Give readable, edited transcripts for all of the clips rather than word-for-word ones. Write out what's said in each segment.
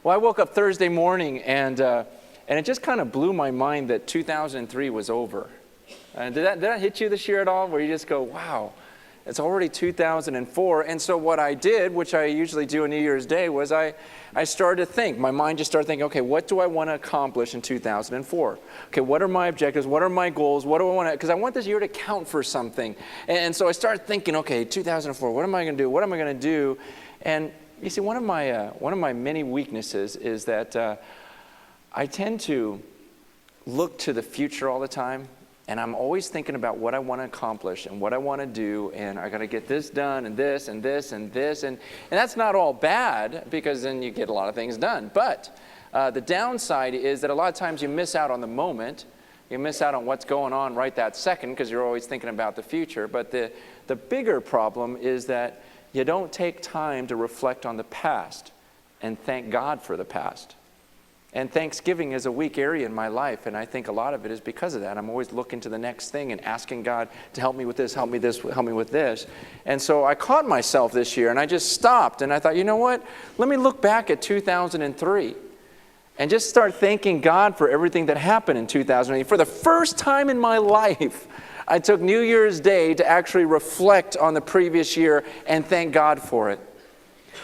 Well, I woke up Thursday morning, and it just kind of blew my mind that 2003 was over. Did that hit you this year at all, where you just go, wow, it's already 2004? And so what I did, which I usually do on New Year's Day, was I started to think. My mind just started thinking, okay, what do I want to accomplish in 2004? Okay, what are my objectives? What are my goals? What do I want to, because I want this year to count for something. And so I started thinking, okay, 2004, what am I going to do? What am I going to do? And you see, one of my many weaknesses is that I tend to look to the future all the time, and I'm always thinking about what I want to accomplish and what I want to do, and I got to get this done and this and this and this, and that's not all bad, because then you get a lot of things done. But the downside is that a lot of times you miss out on the moment. You miss out on what's going on right that second, because you're always thinking about the future. But the bigger problem is that you don't take time to reflect on the past and thank God for the past. And Thanksgiving is a weak area in my life, and I think a lot of it is because of that. I'm always looking to the next thing and asking God to help me with this, help me with this. And so I caught myself this year, and I just stopped, and I thought, you know what? Let me look back at 2003 and just start thanking God for everything that happened in 2003. For the first time in my life, I took New Year's Day to actually reflect on the previous year and thank God for it.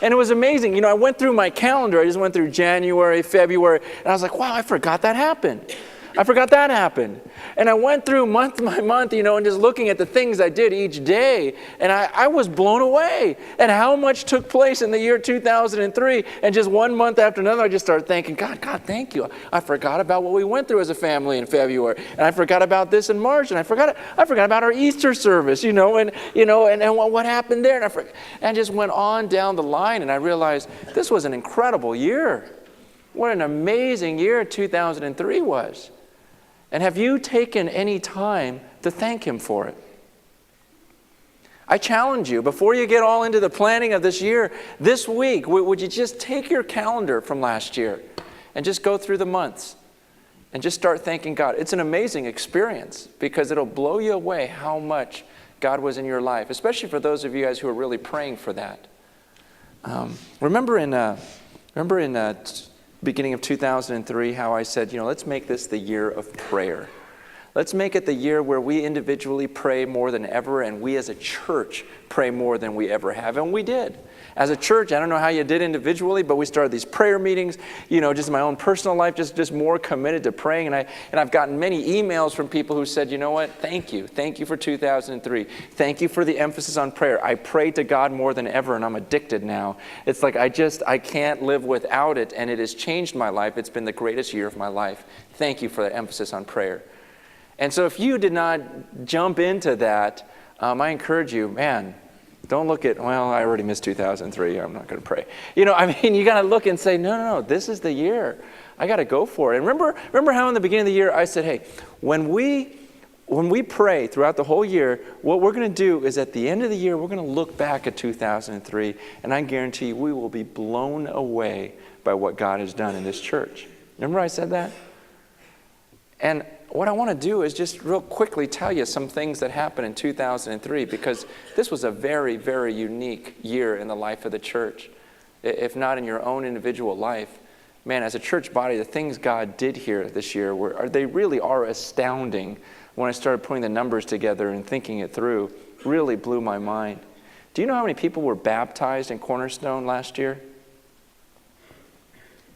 And it was amazing. You know, I went through my calendar. I just went through January, February, and I was like, wow, I forgot that happened. I forgot that happened. And I went through month by month, you know, and just looking at the things I did each day, and I was blown away at how much took place in the year 2003. And just one month after another, I just started thanking God, thank you. I forgot about what we went through as a family in February, and I forgot about this in March, and I forgot about our Easter service, and what happened there, and I just went on down the line, and I realized this was an incredible year. What an amazing year 2003 was. And have you taken any time to thank Him for it? I challenge you, before you get all into the planning of this year, this week, would you just take your calendar from last year and just go through the months and just start thanking God? It's an amazing experience, because it'll blow you away how much God was in your life, especially for those of you guys who are really praying for that. Remember in beginning of 2003, how I said, let's make this the year of prayer. Let's make it the year where we individually pray more than ever, and we as a church pray more than we ever have. And we did. As a church, I don't know how you did individually, but we started these prayer meetings, just my own personal life, just more committed to praying. And I've gotten many emails from people who said, you know what, thank you. Thank you for 2003. Thank you for the emphasis on prayer. I pray to God more than ever, and I'm addicted now. It's like I can't live without it, and it has changed my life. It's been the greatest year of my life. Thank you for the emphasis on prayer. And so if you did not jump into that, I encourage you, man, don't look at, well, I already missed 2003. I'm not going to pray. You got to look and say, no, this is the year. I got to go for it. And remember how in the beginning of the year I said, hey, when we pray throughout the whole year, what we're going to do is at the end of the year, we're going to look back at 2003, and I guarantee you we will be blown away by what God has done in this church. Remember I said that? And what I want to do is just real quickly tell you some things that happened in 2003, because this was a very, very unique year in the life of the church. If not in your own individual life, man, as a church body, the things God did here this year, they really are astounding. When I started putting the numbers together and thinking it through, really blew my mind. Do you know how many people were baptized in Cornerstone last year?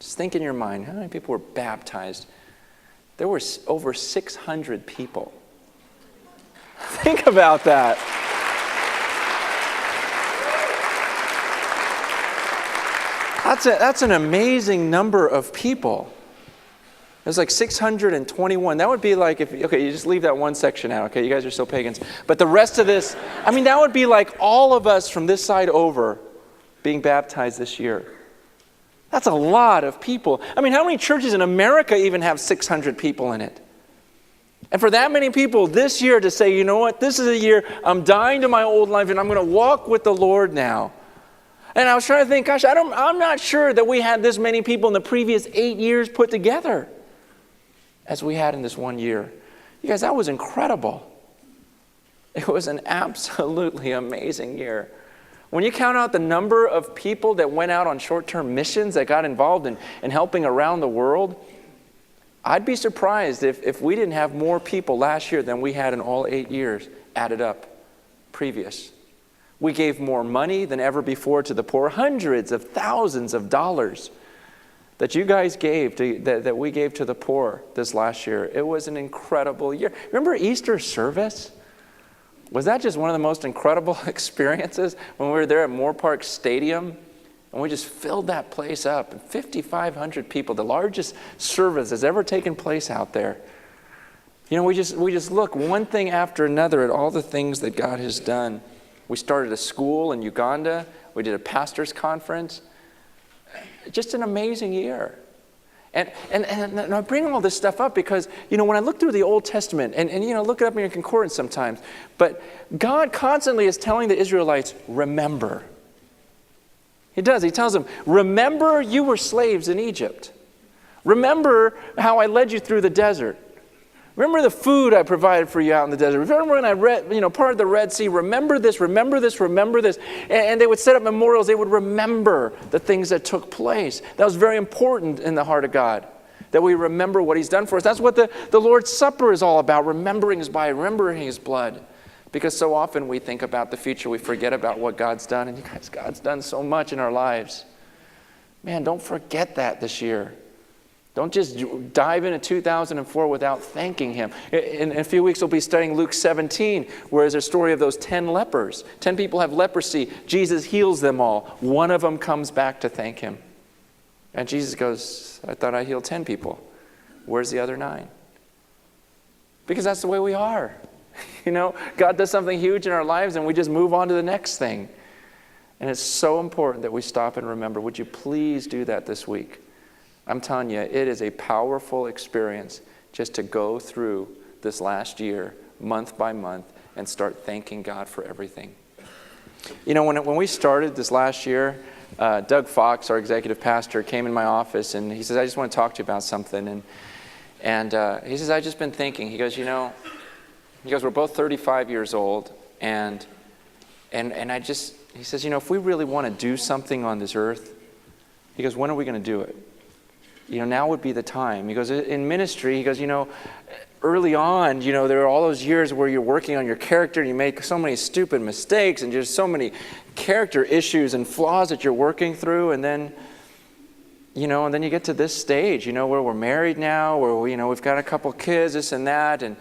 Just think in your mind, how many people were baptized? There were over 600 people. Think about that. That's an amazing number of people. There's like 621. That would be like, you just leave that one section out, okay? You guys are still pagans. But the rest of this, that would be like all of us from this side over being baptized this year. That's a lot of people. How many churches in America even have 600 people in it? And for that many people this year to say, you know what, this is a year I'm dying to my old life and I'm going to walk with the Lord now. And I was trying to think, gosh, I'm not sure that we had this many people in the previous 8 years put together as we had in this one year. You guys, that was incredible. It was an absolutely amazing year. When you count out the number of people that went out on short-term missions, that got involved in helping around the world, I'd be surprised if we didn't have more people last year than we had in all 8 years added up previous. We gave more money than ever before to the poor, hundreds of thousands of dollars that you guys gave, that we gave to the poor this last year. It was an incredible year. Remember Easter service? Was that just one of the most incredible experiences when we were there at Moore Park Stadium? And we just filled that place up. And 5,500 people, the largest service that's ever taken place out there. You know, we just look one thing after another at all the things that God has done. We started a school in Uganda. We did a pastor's conference. Just an amazing year. And I bring all this stuff up because, you know, when I look through the Old Testament, and you know, look it up in your concordance sometimes, but God constantly is telling the Israelites, remember. He does. He tells them, remember you were slaves in Egypt. Remember how I led you through the desert. Remember the food I provided for you out in the desert. Remember when I read, you know, part of the Red Sea. Remember this, remember this, remember this. And they would set up memorials. They would remember the things that took place. That was very important in the heart of God, that we remember what He's done for us. That's what the Lord's Supper is all about, remembering His body, remembering His blood. Because so often we think about the future, we forget about what God's done. And you guys, God's done so much in our lives. Man, don't forget that this year. Don't just dive into 2004 without thanking Him. In a few weeks, we'll be studying Luke 17, where there's a story of those 10 lepers. 10 people have leprosy. Jesus heals them all. One of them comes back to thank Him. And Jesus goes, I thought I healed 10 people. Where's the other 9? Because that's the way we are. You know, God does something huge in our lives and we just move on to the next thing. And it's so important that we stop and remember. Would you please do that this week? I'm telling you, it is a powerful experience just to go through this last year, month by month, and start thanking God for everything. You know, when we started this last year, Doug Fox, our executive pastor, came in my office and he says, I just want to talk to you about something. And he says, I've just been thinking. He goes, you know, we're both 35 years old, and he says, you know, if we really want to do something on this earth, he goes, when are we going to do it? You know, now would be the time. He goes, in ministry, he goes, you know, early on, you know, there are all those years where you're working on your character and you make so many stupid mistakes and just so many character issues and flaws that you're working through. And then, you know, and then you get to this stage, you know, where we're married now, where, you know, we've got a couple kids, this and that, and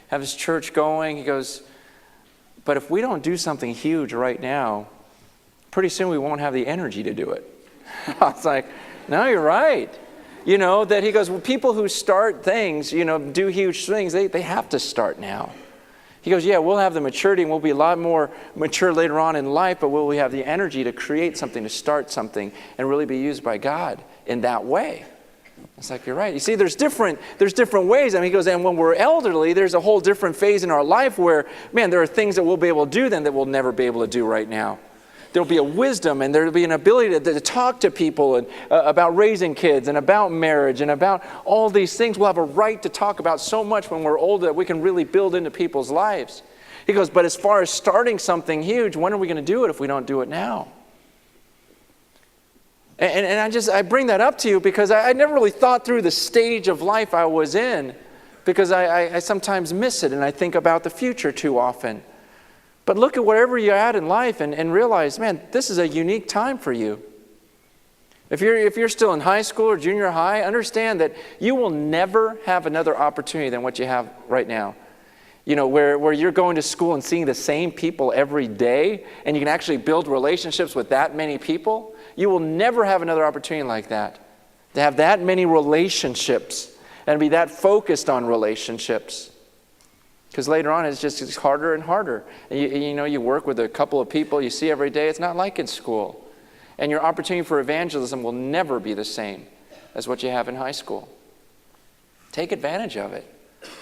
have this church going. He goes, but if we don't do something huge right now, pretty soon we won't have the energy to do it. I was like, no, you're right. You know, that he goes, well, people who start things, you know, do huge things, they have to start now. He goes, yeah, we'll have the maturity and we'll be a lot more mature later on in life, but will we have the energy to create something, to start something, and really be used by God in that way? It's like, you're right. You see, there's different ways. I mean, he goes, and when we're elderly, there's a whole different phase in our life where, man, there are things that we'll be able to do then that we'll never be able to do right now. There'll be a wisdom and there'll be an ability to talk to people and, about raising kids and about marriage and about all these things. We'll have a right to talk about so much when we're older that we can really build into people's lives. He goes, but as far as starting something huge, when are we going to do it if we don't do it now? And I bring that up to you because I never really thought through the stage of life I was in, because I sometimes miss it and I think about the future too often. But look at wherever you're at in life and realize, man, this is a unique time for you. If you're still in high school or junior high, understand that you will never have another opportunity than what you have right now. You know, where you're going to school and seeing the same people every day, and you can actually build relationships with that many people. You will never have another opportunity like that, to have that many relationships and be that focused on relationships. Because later on, it's harder and harder. And you know, you work with a couple of people you see every day. It's not like in school. And your opportunity for evangelism will never be the same as what you have in high school. Take advantage of it.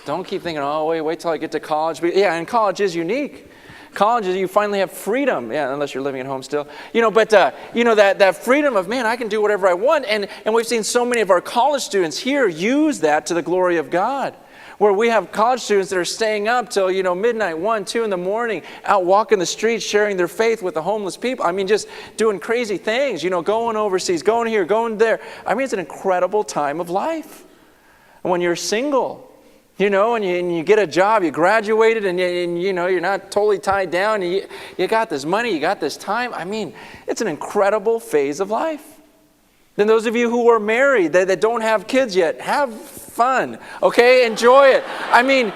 Don't keep thinking, oh, wait till I get to college. But yeah, and college is unique. College is you finally have freedom. Yeah, unless you're living at home still. You know, but you know, that freedom of, man, I can do whatever I want. And we've seen so many of our college students here use that to the glory of God. where we have college students that are staying up till, midnight, 1, 2 in the morning, out walking the streets, sharing their faith with the homeless people. I mean, just doing crazy things, going overseas, going here, going there. I mean, it's an incredible time of life. And when you're single, and you get a job, you graduated, and you're not totally tied down, and you got this money, you got this time. I mean, it's an incredible phase of life. Then those of you who are married, that don't have kids yet, have fun, okay? Enjoy it. I mean,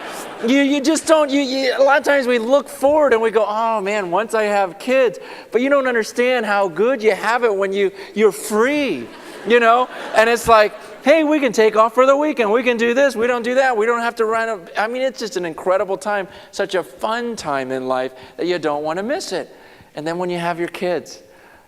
you just don't, a lot of times we look forward and we go, oh man, once I have kids. But you don't understand how good you have it when you're free, And it's like, hey, we can take off for the weekend. We can do this. We don't do that. We don't have to run up. I mean, it's just an incredible time, such a fun time in life that you don't want to miss it. And then when you have your kids,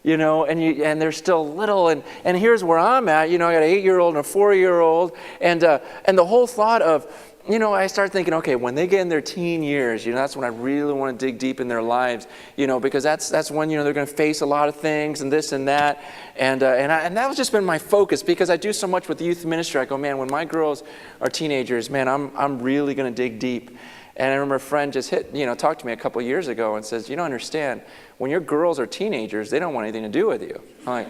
and they're still little, and here's where I'm at. I got an 8-year-old and a 4-year-old, and the whole thought of, I start thinking, okay, when they get in their teen years, that's when I really want to dig deep in their lives, because that's when, they're going to face a lot of things and this and that. And that's just been my focus, because I do so much with youth ministry. I go, man, when my girls are teenagers, man, I'm really going to dig deep. And I remember a friend just talked to me a couple of years ago and says, you don't understand, when your girls are teenagers, they don't want anything to do with you. I'm like,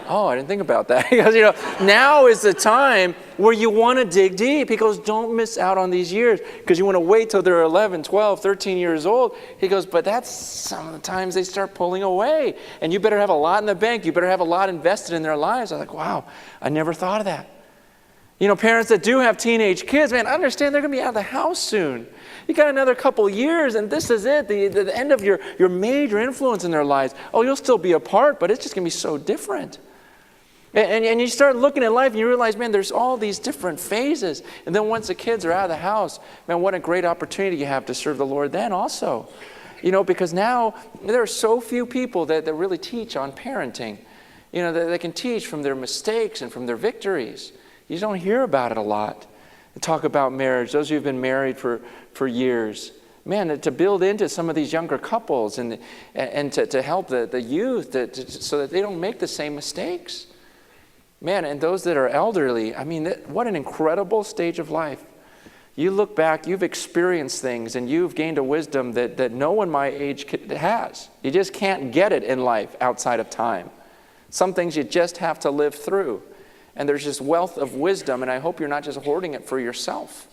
oh, I didn't think about that. He goes, now is the time where you want to dig deep. He goes, don't miss out on these years, because you want to wait till they're 11, 12, 13 years old. He goes, but that's some of the times they start pulling away. And you better have a lot in the bank. You better have a lot invested in their lives. I was like, wow, I never thought of that. Parents that do have teenage kids, man, understand they're going to be out of the house soon. You got another couple years, and this is it, the end of your major influence in their lives. Oh, you'll still be apart, but it's just going to be so different. And you start looking at life, and you realize, man, there's all these different phases. And then once the kids are out of the house, man, what a great opportunity you have to serve the Lord then also. Because now there are so few people that really teach on parenting. That they can teach from their mistakes and from their victories. You don't hear about it a lot. Talk about marriage. Those of you who've been married for years, man, to build into some of these younger couples and to help the youth so that they don't make the same mistakes. Man, and those that are elderly, I mean, what an incredible stage of life. You look back, you've experienced things, and you've gained a wisdom that no one my age has. You just can't get it in life outside of time. Some things you just have to live through. And there's this wealth of wisdom, and I hope you're not just hoarding it for yourself,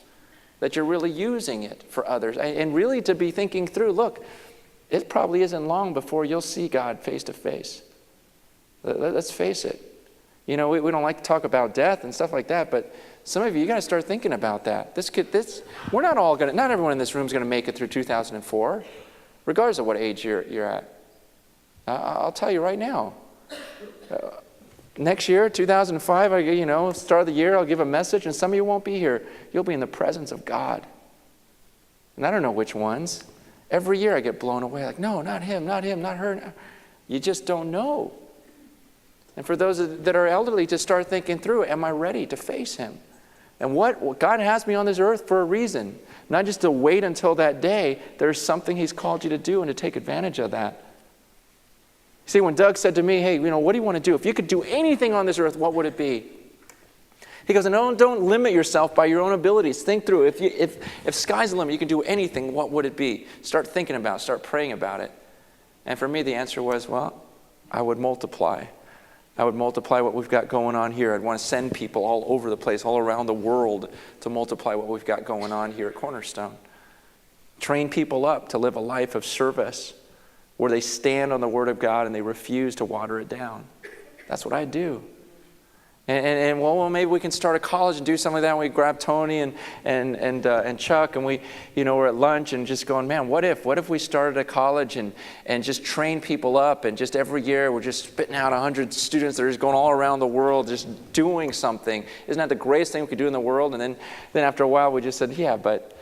that you're really using it for others. And really to be thinking through, look, it probably isn't long before you'll see God face to face. Let's face it. We don't like to talk about death and stuff like that, but some of you got to start thinking about that. We're not everyone in this room is going to make it through 2004, regardless of what age you're at. I'll tell you right now. Next year, 2005, start of the year, I'll give a message, and some of you won't be here. You'll be in the presence of God. And I don't know which ones. Every year I get blown away, like, no, not him, not her. You just don't know. And for those that are elderly, to start thinking through, am I ready to face him? And what God has me on this earth for a reason. Not just to wait until that day. There's something he's called you to do and to take advantage of that. See, when Doug said to me, hey, what do you want to do? If you could do anything on this earth, what would it be? He goes, don't limit yourself by your own abilities. Think through. If sky's the limit, you can do anything, what would it be? Start thinking about it. Start praying about it. And for me, the answer was, well, I would multiply. I would multiply what we've got going on here. I'd want to send people all over the place, all around the world, to multiply what we've got going on here at Cornerstone. Train people up to live a life of service, where they stand on the Word of God and they refuse to water it down. That's what I do. And well, maybe we can start a college and do something like that. And we grab Tony and Chuck, and we're at lunch and just going, man, what if we started a college and just train people up, and just every year we're just spitting out 100 students that are just going all around the world just doing something. Isn't that the greatest thing we could do in the world? And then after a while we just said, yeah, but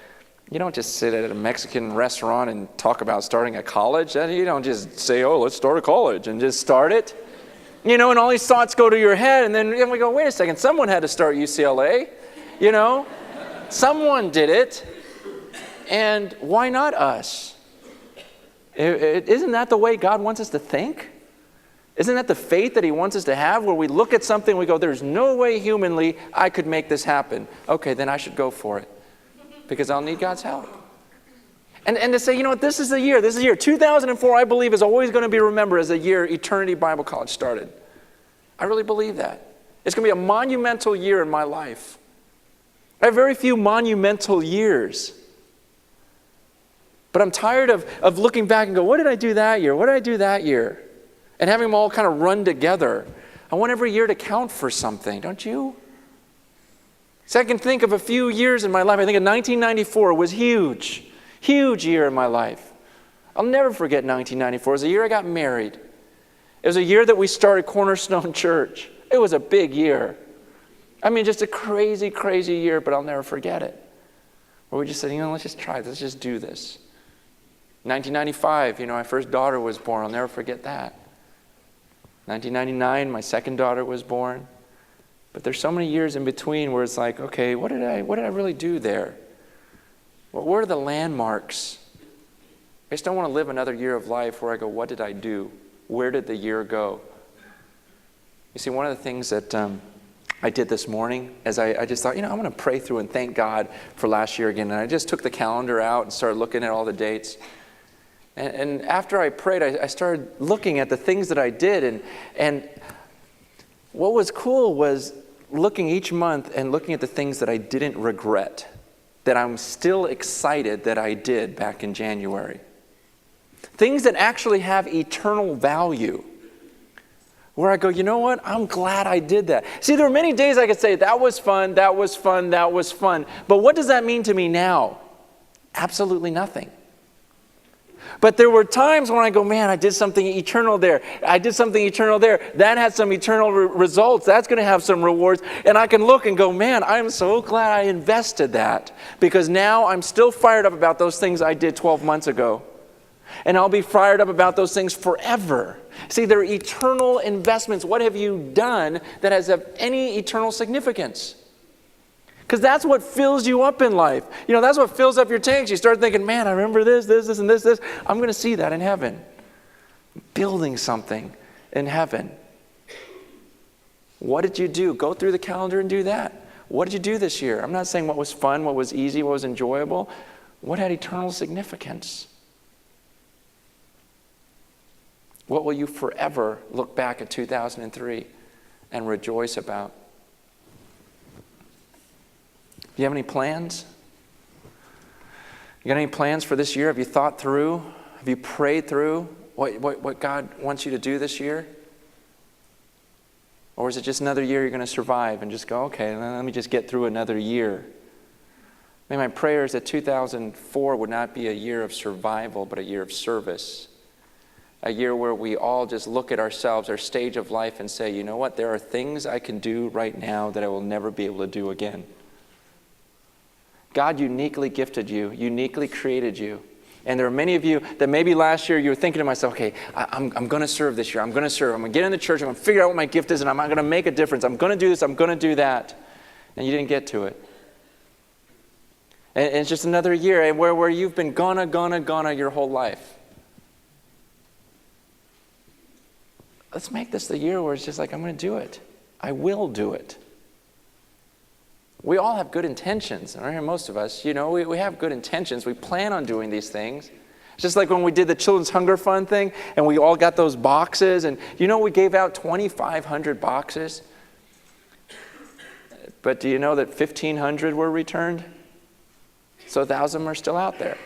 you don't just sit at a Mexican restaurant and talk about starting a college. You don't just say, oh, let's start a college and just start it. And all these thoughts go to your head, and then we go, wait a second, someone had to start UCLA. Someone did it, and why not us? Isn't that the way God wants us to think? Isn't that the faith that he wants us to have, where we look at something and we go, there's no way humanly I could make this happen. Okay, then I should go for it. because I'll need God's help. And to say, you know what, this is the year. 2004, I believe, is always going to be remembered as the year Eternity Bible College started. I really believe that. It's going to be a monumental year in my life. I have very few monumental years. But I'm tired of looking back and go, what did I do that year? What did I do that year? And having them all kind of run together. I want every year to count for something, don't you? So I can think of a few years in my life. I think of 1994 was huge. Huge year in my life. I'll never forget 1994. It was the year I got married. It was a year that we started Cornerstone Church. It was a big year. I mean, just a crazy, crazy year, but I'll never forget it. Where we just said, let's just try this. Let's just do this. 1995, my first daughter was born. I'll never forget that. 1999, my second daughter was born. But there's so many years in between where it's like, okay, what did I really do there? What were the landmarks? I just don't want to live another year of life where I go, what did I do? Where did the year go? You see, one of the things that I did this morning is I just thought, I'm going to pray through and thank God for last year again. And I just took the calendar out and started looking at all the dates. And after I prayed, I started looking at the things that I did. And what was cool was looking each month and looking at the things that I didn't regret, that I'm still excited that I did back in January. Things that actually have eternal value. Where I go, you know what? I'm glad I did that. See, there are many days I could say, that was fun, that was fun, that was fun. But what does that mean to me now? Absolutely nothing. But there were times when I go, man, I did something eternal there. I did something eternal there. That had some eternal results. That's going to have some rewards. And I can look and go, man, I'm so glad I invested that. Because now I'm still fired up about those things I did 12 months ago. And I'll be fired up about those things forever. See, they're eternal investments. What have you done that has any eternal significance? Because that's what fills you up in life. That's what fills up your tanks. You start thinking, man, I remember this, and this. I'm going to see that in heaven. Building something in heaven. What did you do? Go through the calendar and do that. What did you do this year? I'm not saying what was fun, what was easy, what was enjoyable. What had eternal significance? What will you forever look back at 2003 and rejoice about? Do you have any plans? You got any plans for this year? Have you thought through? Have you prayed through what God wants you to do this year? Or is it just another year you're going to survive and just go, okay, let me just get through another year? My prayer is that 2004 would not be a year of survival, but a year of service. A year where we all just look at ourselves, our stage of life, and say, you know what? There are things I can do right now that I will never be able to do again. God uniquely gifted you, uniquely created you. And there are many of you that maybe last year you were thinking to myself, okay, I'm going to serve this year. I'm going to serve. I'm going to get in the church. I'm going to figure out what my gift is, and I'm going to make a difference. I'm going to do this. I'm going to do that. And you didn't get to it. And it's just another year where you've been gonna your whole life. Let's make this the year where it's just like, I'm going to do it. I will do it. We all have good intentions. And most of us, we have good intentions. We plan on doing these things. It's just like when we did the Children's Hunger Fund thing, and we all got those boxes. And we gave out 2,500 boxes. But do you know that 1,500 were returned? So 1,000 are still out there.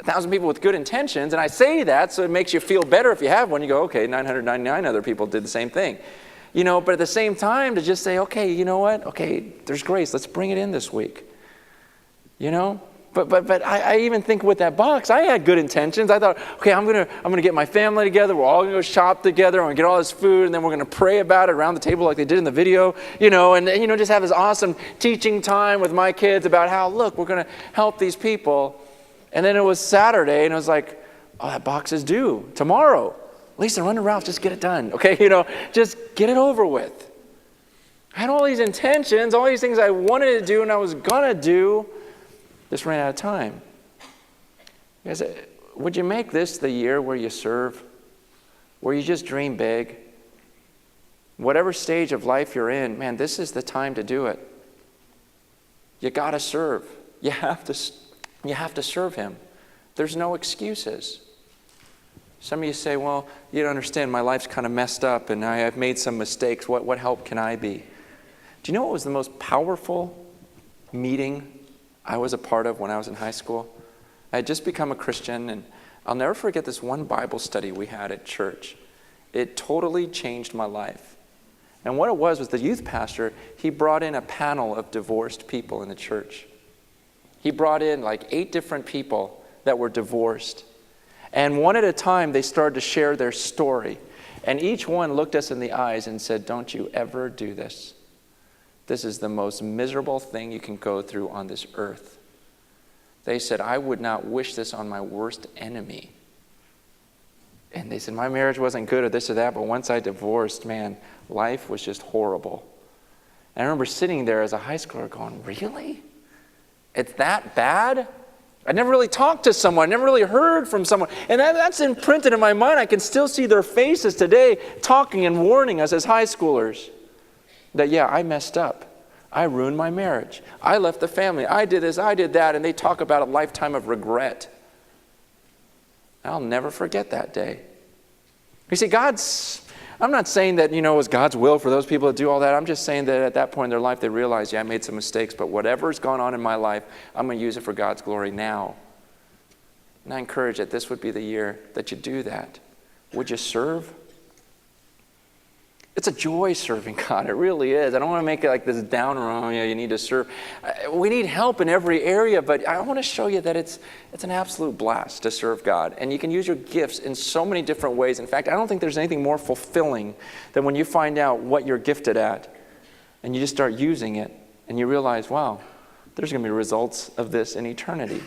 1,000 people with good intentions. And I say that so it makes you feel better if you have one. You go, okay, 999 other people did the same thing. But at the same time, to just say, okay, you know what? Okay, there's grace. Let's bring it in this week. But I even think with that box, I had good intentions. I thought, okay, I'm gonna get my family together. We're all gonna go shop together. I'm gonna get all this food, and then we're gonna pray about it around the table like they did in the video. And just have this awesome teaching time with my kids about how, look, we're gonna help these people. And then it was Saturday, and it was like, oh, that box is due tomorrow. Lisa, run to Ralph, just get it done. Okay, just get it over with. I had all these intentions, all these things I wanted to do and I was gonna do. Just ran out of time. Guys, would you make this the year where you serve? Where you just dream big? Whatever stage of life you're in, man, this is the time to do it. You got to serve. You have to serve him. There's no excuses. Some of you say, well, you don't understand, my life's kind of messed up and I've made some mistakes. What help can I be? Do you know what was the most powerful meeting I was a part of when I was in high school? I had just become a Christian, and I'll never forget this one Bible study we had at church. It totally changed my life. And what it was the youth pastor, he brought in a panel of divorced people in the church. He brought in like 8 different people that were divorced. And one at a time, they started to share their story. And each one looked us in the eyes and said, don't you ever do this. This is the most miserable thing you can go through on this earth. They said, I would not wish this on my worst enemy. And they said, my marriage wasn't good or this or that, but once I divorced, man, life was just horrible. And I remember sitting there as a high schooler going, really? It's that bad? I never really talked to someone, never really heard from someone. And that's imprinted in my mind. I can still see their faces today talking and warning us as high schoolers that, yeah, I messed up. I ruined my marriage. I left the family. I did this, I did that. And they talk about a lifetime of regret. I'll never forget that day. You see, I'm not saying that, it was God's will for those people to do all that. I'm just saying that at that point in their life, they realized, yeah, I made some mistakes, but whatever's gone on in my life, I'm going to use it for God's glory now. And I encourage that this would be the year that you do that. Would you serve? It's a joy serving God. It really is. I don't want to make it like this downer, you need to serve. We need help in every area, but I want to show you that it's an absolute blast to serve God. And you can use your gifts in so many different ways. In fact, I don't think there's anything more fulfilling than when you find out what you're gifted at and you just start using it and you realize, wow, there's going to be results of this in eternity.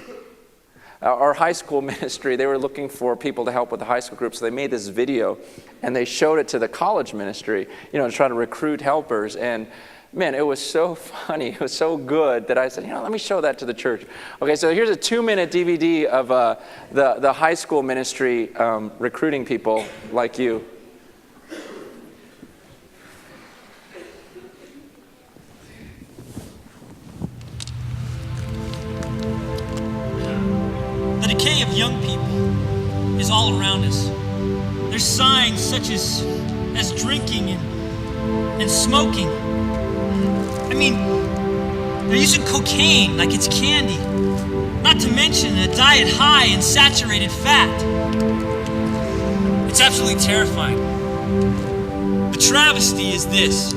Our high school ministry, they were looking for people to help with the high school group, so they made this video and they showed it to the college ministry, to try to recruit helpers. And man, it was so funny, it was so good that I said, let me show that to the church. Okay, so here's a 2-minute DVD of the high school ministry recruiting people like you. The decay of young people is all around us. There's signs such as drinking and smoking. I mean, they're using cocaine like it's candy. Not to mention a diet high in saturated fat. It's absolutely terrifying. The travesty is this.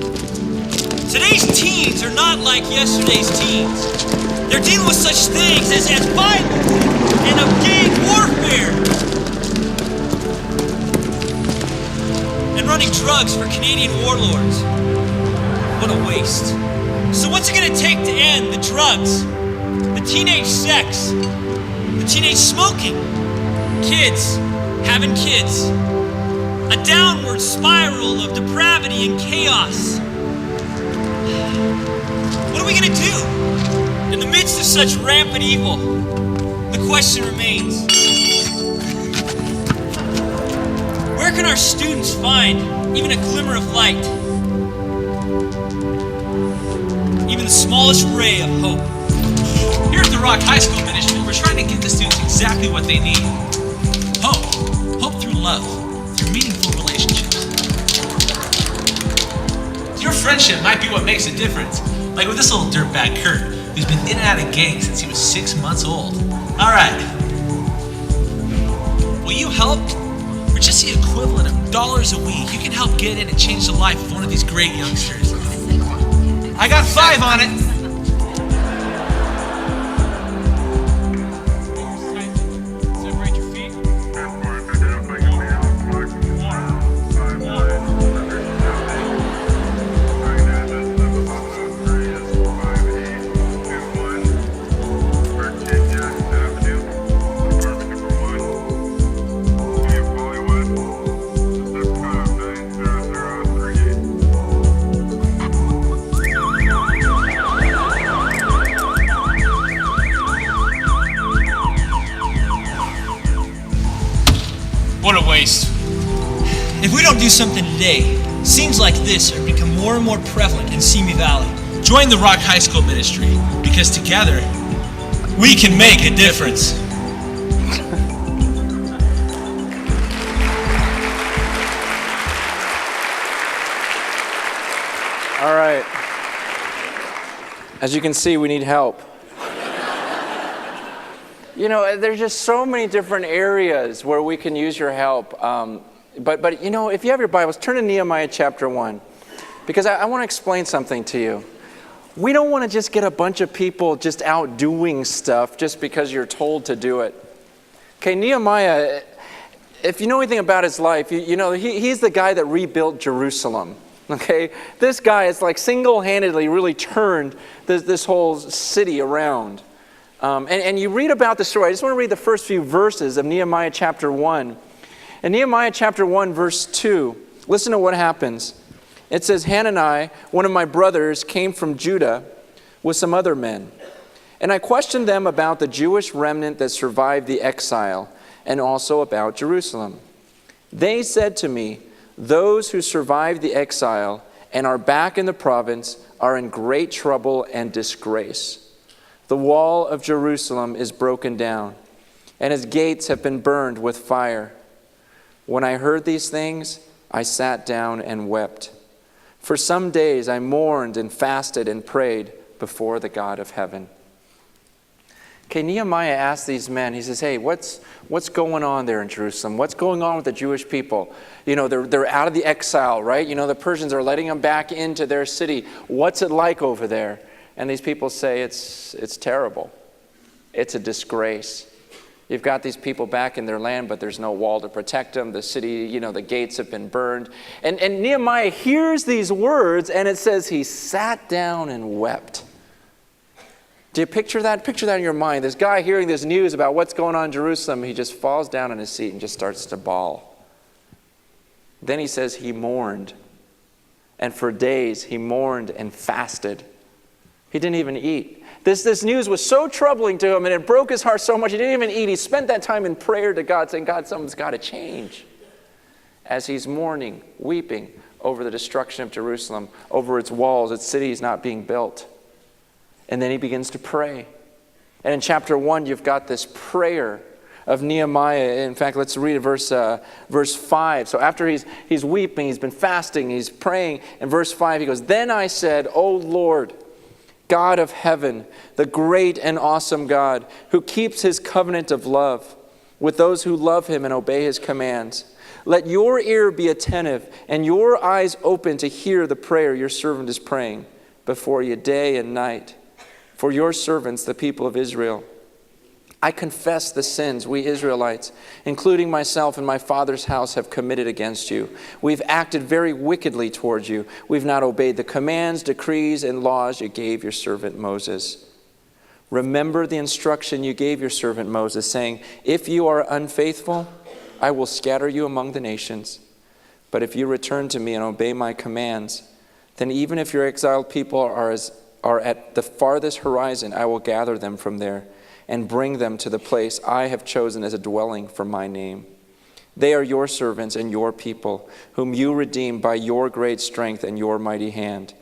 Today's teens are not like yesterday's teens. They're dealing with such things as violence and of gang warfare. And running drugs for Canadian warlords. What a waste. So what's it gonna take to end the drugs, the teenage sex, the teenage smoking, kids having kids, a downward spiral of depravity and chaos? What are we gonna do? In the midst of such rampant evil, the question remains, where can our students find even a glimmer of light? Even the smallest ray of hope? Here at the Rock High School Ministry, we're trying to give the students exactly what they need. Hope. Hope through love, through meaningful relationships. Your friendship might be what makes a difference. Like with this little dirtbag Kurt, who's been in and out of gangs since he was 6 months old. All right. Will you help? For just the equivalent of dollars a week, you can help get in and change the life of one of these great youngsters. I got 5 on it. What a waste. If we don't do something today, scenes like this are become more and more prevalent in Simi Valley. Join the Rock High School ministry, because together we can make a difference. All right. As you can see, we need help. You know, there's just so many different areas where we can use your help. But you know, if you have your Bibles, turn to Nehemiah chapter 1. Because I want to explain something to you. We don't want to just get a bunch of people just out doing stuff just because you're told to do it. Okay, Nehemiah, if you know anything about his life, you know he's the guy that rebuilt Jerusalem. Okay, this guy is like single-handedly really turned this whole city around. And you read about the story. I just want to read the first few verses of Nehemiah chapter 1. In Nehemiah chapter 1, verse 2, listen to what happens. It says, Hanani, one of my brothers, came from Judah with some other men. And I questioned them about the Jewish remnant that survived the exile, and also about Jerusalem. They said to me, those who survived the exile and are back in the province are in great trouble and disgrace. The wall of Jerusalem is broken down, and its gates have been burned with fire. When I heard these things, I sat down and wept. For some days I mourned and fasted and prayed before the God of heaven. Okay, Nehemiah asked these men, he says, hey, what's going on there in Jerusalem? What's going on with the Jewish people? You know, they're out of the exile, right? You know, the Persians are letting them back into their city. What's it like over there? And these people say, it's terrible. It's a disgrace. You've got these people back in their land, but there's no wall to protect them. The city, you know, the gates have been burned. And Nehemiah hears these words, and it says he sat down and wept. Do you picture that? Picture that in your mind. This guy hearing this news about what's going on in Jerusalem, he just falls down in his seat and just starts to bawl. Then he says he mourned. And for days he mourned and fasted. He didn't even eat. This news was so troubling to him, and it broke his heart so much he didn't even eat. He spent that time in prayer to God, saying, God, something's got to change. As he's mourning, weeping over the destruction of Jerusalem, over its walls, its cities not being built. And then he begins to pray. And in chapter 1, you've got this prayer of Nehemiah. In fact, let's read verse 5. So after he's weeping, he's been fasting, he's praying. In verse 5, he goes, Then I said, O Lord, God of heaven, the great and awesome God, who keeps his covenant of love with those who love him and obey his commands. Let your ear be attentive and your eyes open to hear the prayer your servant is praying before you day and night. For your servants, the people of Israel. I confess the sins we Israelites, including myself and my father's house, have committed against you. We've acted very wickedly towards you. We've not obeyed the commands, decrees, and laws you gave your servant Moses. Remember the instruction you gave your servant Moses, saying, If you are unfaithful, I will scatter you among the nations. But if you return to me and obey my commands, then even if your exiled people are at the farthest horizon, I will gather them from there and bring them to the place I have chosen as a dwelling for my name. They are your servants and your people, whom you redeemed by your great strength and your mighty hand.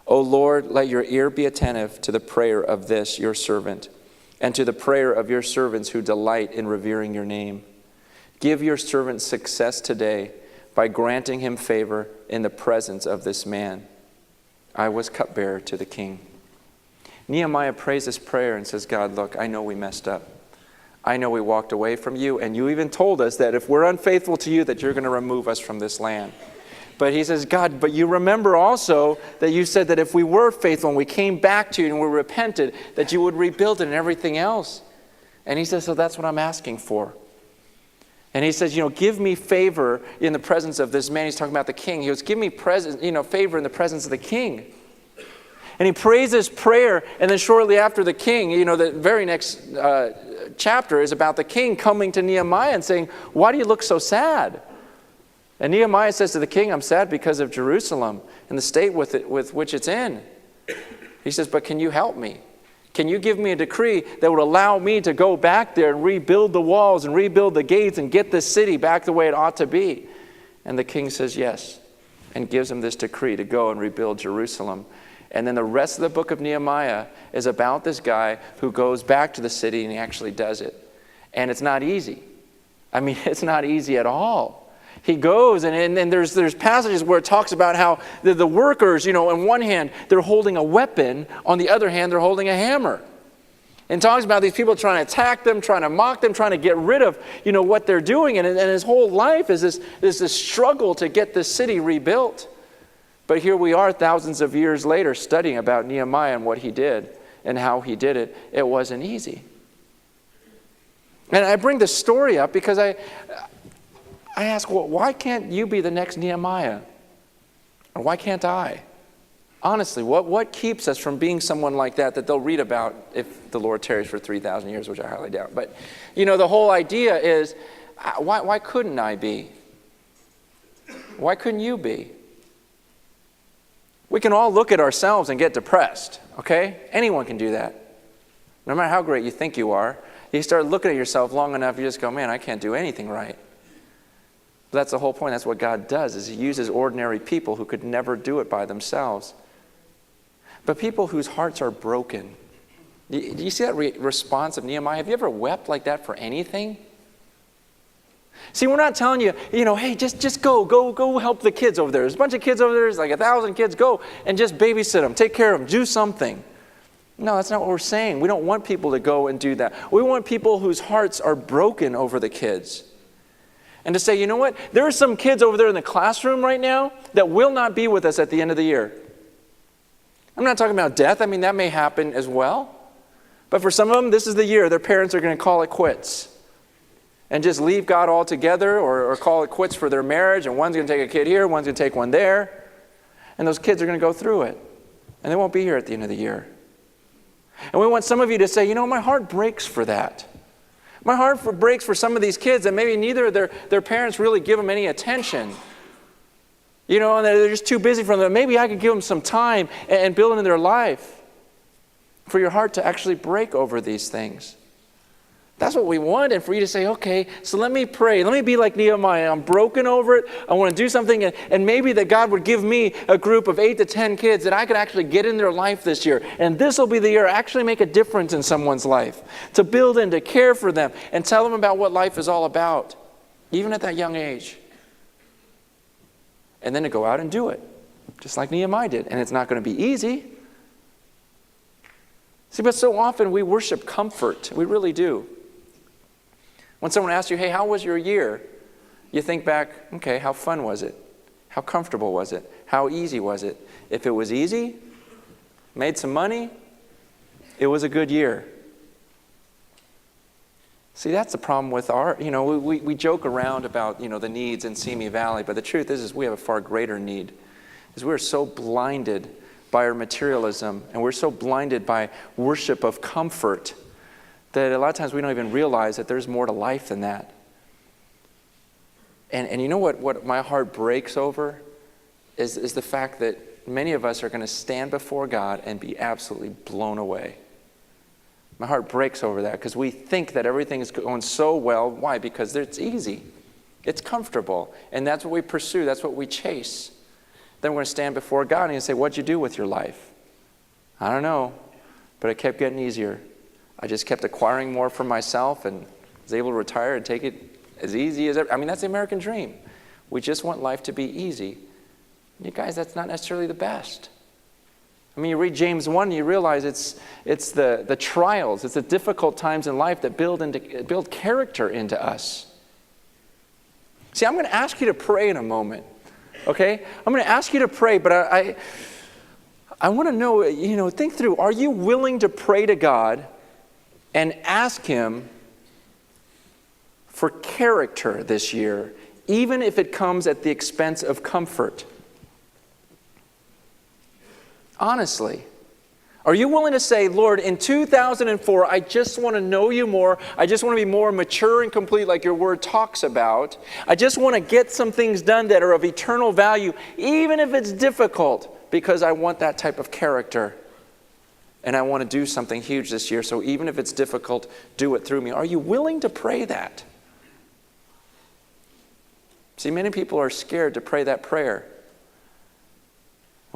O Lord, let your ear be attentive to the prayer of this, your servant, and to the prayer of your servants who delight in revering your name. Give your servant success today by granting him favor in the presence of this man. I was cupbearer to the king. Nehemiah prays this prayer and says, God, look, I know we messed up. I know we walked away from you, and you even told us that if we're unfaithful to you, that you're going to remove us from this land. But he says, God, but you remember also that you said that if we were faithful and we came back to you and we repented, that you would rebuild it and everything else. And he says, so that's what I'm asking for. And he says, give me favor in the presence of this man. He's talking about the king. He goes, give me favor in the presence of the king. And he prays this prayer, and then shortly after the king, the very next chapter is about the king coming to Nehemiah and saying, why do you look so sad? And Nehemiah says to the king, I'm sad because of Jerusalem and the state with which it's in. He says, but can you help me? Can you give me a decree that would allow me to go back there and rebuild the walls and rebuild the gates and get this city back the way it ought to be? And the king says yes, and gives him this decree to go and rebuild Jerusalem. And then the rest of the book of Nehemiah is about this guy who goes back to the city and he actually does it. And it's not easy. I mean, it's not easy at all. He goes and there's passages where it talks about how the workers, on one hand, they're holding a weapon. On the other hand, they're holding a hammer. And talks about these people trying to attack them, trying to mock them, trying to get rid of, what they're doing. And his whole life is this struggle to get this city rebuilt. But here we are thousands of years later studying about Nehemiah and what he did and how he did it. It wasn't easy. And I bring this story up because I ask, well, why can't you be the next Nehemiah? Or why can't I? Honestly, what keeps us from being someone like that they'll read about if the Lord tarries for 3,000 years, which I highly doubt. But, the whole idea is, why couldn't I be? Why couldn't you be? We can all look at ourselves and get depressed, okay? Anyone can do that. No matter how great you think you are, you start looking at yourself long enough, you just go, man, I can't do anything right. But that's the whole point. That's what God does, is he uses ordinary people who could never do it by themselves. But people whose hearts are broken. Do you see that response of Nehemiah? Have you ever wept like that for anything? See, we're not telling you, hey, just go help the kids over there. There's a bunch of kids over there. There's like 1,000 kids. Go and just babysit them. Take care of them. Do something. No, that's not what we're saying. We don't want people to go and do that. We want people whose hearts are broken over the kids. And to say, you know what? There are some kids over there in the classroom right now that will not be with us at the end of the year. I'm not talking about death. I mean, that may happen as well. But for some of them, this is the year their parents are going to call it quits. And just leave God altogether or call it quits for their marriage. And one's going to take a kid here, one's going to take one there. And those kids are going to go through it. And they won't be here at the end of the year. And we want some of you to say, my heart breaks for that. My heart breaks for some of these kids that maybe neither of their parents really give them any attention. And they're just too busy for them. Maybe I could give them some time and build into their life. For your heart to actually break over these things. That's what we want. And for you to say, okay, so let me pray. Let me be like Nehemiah. I'm broken over it. I want to do something. And maybe that God would give me a group of 8 to 10 kids that I could actually get in their life this year. And this will be the year I actually make a difference in someone's life. To build in, to care for them, and tell them about what life is all about. Even at that young age. And then to go out and do it. Just like Nehemiah did. And it's not going to be easy. See, but so often we worship comfort. We really do. When someone asks you, hey, how was your year? You think back, okay, how fun was it? How comfortable was it? How easy was it? If it was easy, made some money, it was a good year. See, that's the problem with our, we joke around about, the needs in Simi Valley, but the truth is we have a far greater need. Is we're so blinded by our materialism, and we're so blinded by worship of comfort that a lot of times we don't even realize that there's more to life than that. And you know what my heart breaks over is the fact that many of us are going to stand before God and be absolutely blown away. My heart breaks over that because we think that everything is going so well. Why? Because it's easy. It's comfortable. And that's what we pursue. That's what we chase. Then we're going to stand before God and say, what'd you do with your life? I don't know, but it kept getting easier. I just kept acquiring more for myself and was able to retire and take it as easy as ever. I mean, that's the American dream. We just want life to be easy. You guys, that's not necessarily the best. I mean, you read James 1 and you realize it's the trials, it's the difficult times in life that build character into us. See, I'm going to ask you to pray in a moment, okay? I'm going to ask you to pray, but I want to know, think through, are you willing to pray to God and ask Him for character this year, even if it comes at the expense of comfort? Honestly, are you willing to say, Lord, in 2004, I just want to know you more. I just want to be more mature and complete like your word talks about. I just want to get some things done that are of eternal value, even if it's difficult, because I want that type of character. And I want to do something huge this year, so even if it's difficult, do it through me. Are you willing to pray that? See, many people are scared to pray that prayer.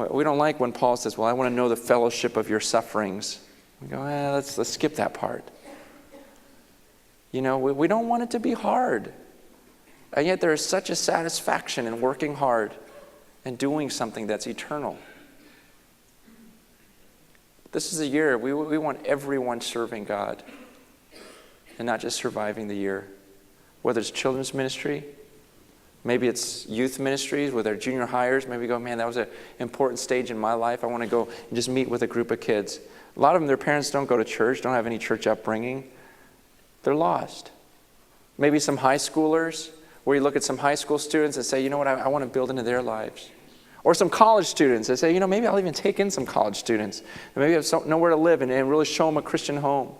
We don't like when Paul says, well, I want to know the fellowship of your sufferings. We go, let's skip that part. You know, we don't want it to be hard. And yet there is such a satisfaction in working hard and doing something that's eternal. This is a year we want everyone serving God and not just surviving the year. Whether it's children's ministry, maybe it's youth ministries with our junior hires. Maybe go, man, that was an important stage in my life. I want to go and just meet with a group of kids. A lot of them, their parents don't go to church, don't have any church upbringing. They're lost. Maybe some high schoolers, where you look at some high school students and say, you know what, I want to build into their lives. Or some college students that say, you know, maybe I'll even take in some college students. And maybe have nowhere to live and really show them a Christian home.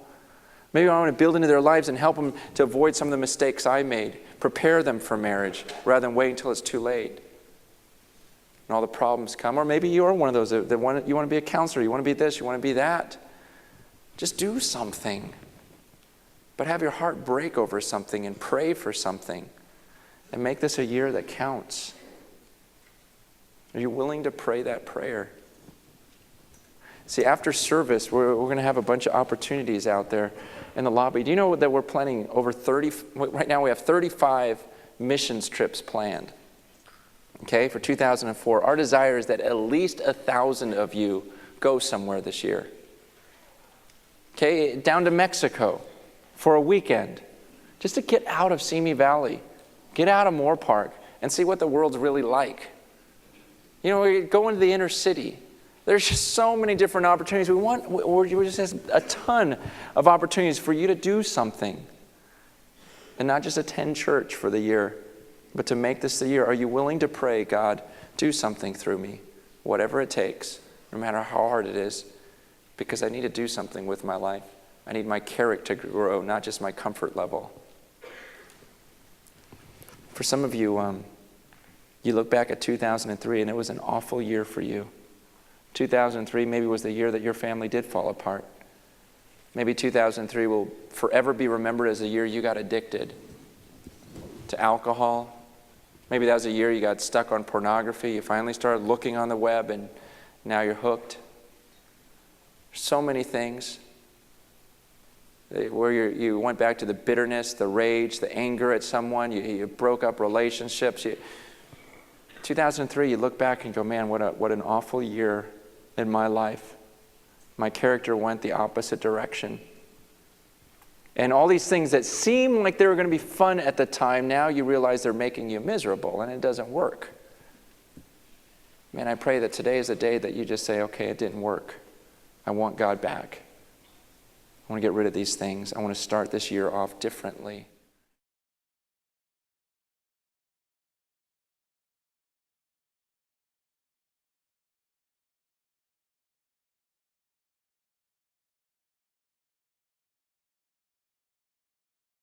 Maybe I want to build into their lives and help them to avoid some of the mistakes I made. Prepare them for marriage rather than wait until it's too late. And all the problems come. Or maybe you are one of those that you want to be a counselor. You want to be this. You want to be that. Just do something. But have your heart break over something and pray for something. And make this a year that counts. Are you willing to pray that prayer? See, after service, we're going to have a bunch of opportunities out there in the lobby. Do you know that we're planning over 30, right now we have 35 missions trips planned, okay, for 2004. Our desire is that at least 1,000 of you go somewhere this year. Okay, down to Mexico for a weekend, just to get out of Simi Valley, get out of Moore Park, and see what the world's really like. You know, we go into the inner city. There's just so many different opportunities. We just have a ton of opportunities for you to do something. And not just attend church for the year, but to make this the year. Are you willing to pray, God, do something through me, whatever it takes, no matter how hard it is, because I need to do something with my life. I need my character to grow, not just my comfort level. For some of you, you look back at 2003 and it was an awful year for you. 2003 maybe was the year that your family did fall apart. Maybe 2003 will forever be remembered as the year you got addicted to alcohol. Maybe that was a year you got stuck on pornography. You finally started looking on the web and now you're hooked. So many things where you went back to the bitterness, the rage, the anger at someone. You broke up relationships. 2003, you look back and go, man, what an awful year in my life. My character went the opposite direction. And all these things that seemed like they were going to be fun at the time, now you realize they're making you miserable, and it doesn't work. Man, I pray that today is a day that you just say, okay, it didn't work. I want God back. I want to get rid of these things. I want to start this year off differently.